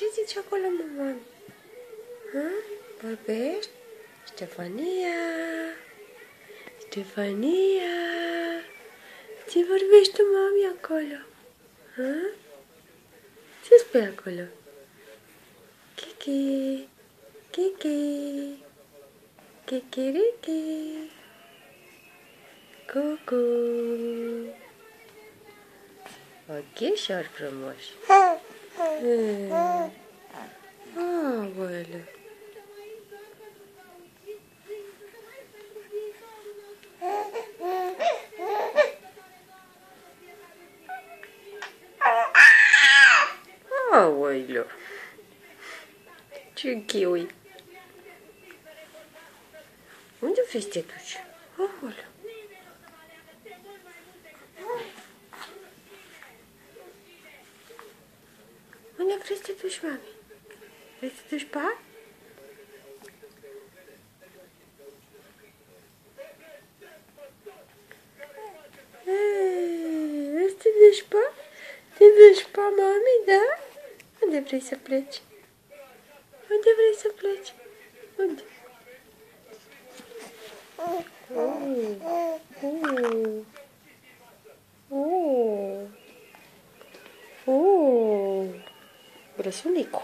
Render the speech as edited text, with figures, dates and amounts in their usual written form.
Ce zici acolo, mama? Vorbești? Ștefania? Ștefania? Ce vorbești tu, mami, acolo? Ce spui acolo? Kiki, Kiki, Kikiriki, Cucu. Ochișori frumoși. Aoleu. Aoleu. Ce kiwi. Unde vrei să te duci? Aoleu. Unde vrei să te duci, mami? Vrei să te duci pe aia? Vrei să te duci pe aia? Te duci pe mami, da? Unde vrei să pleci? Unde vrei să pleci? Unde? Brăsulicu.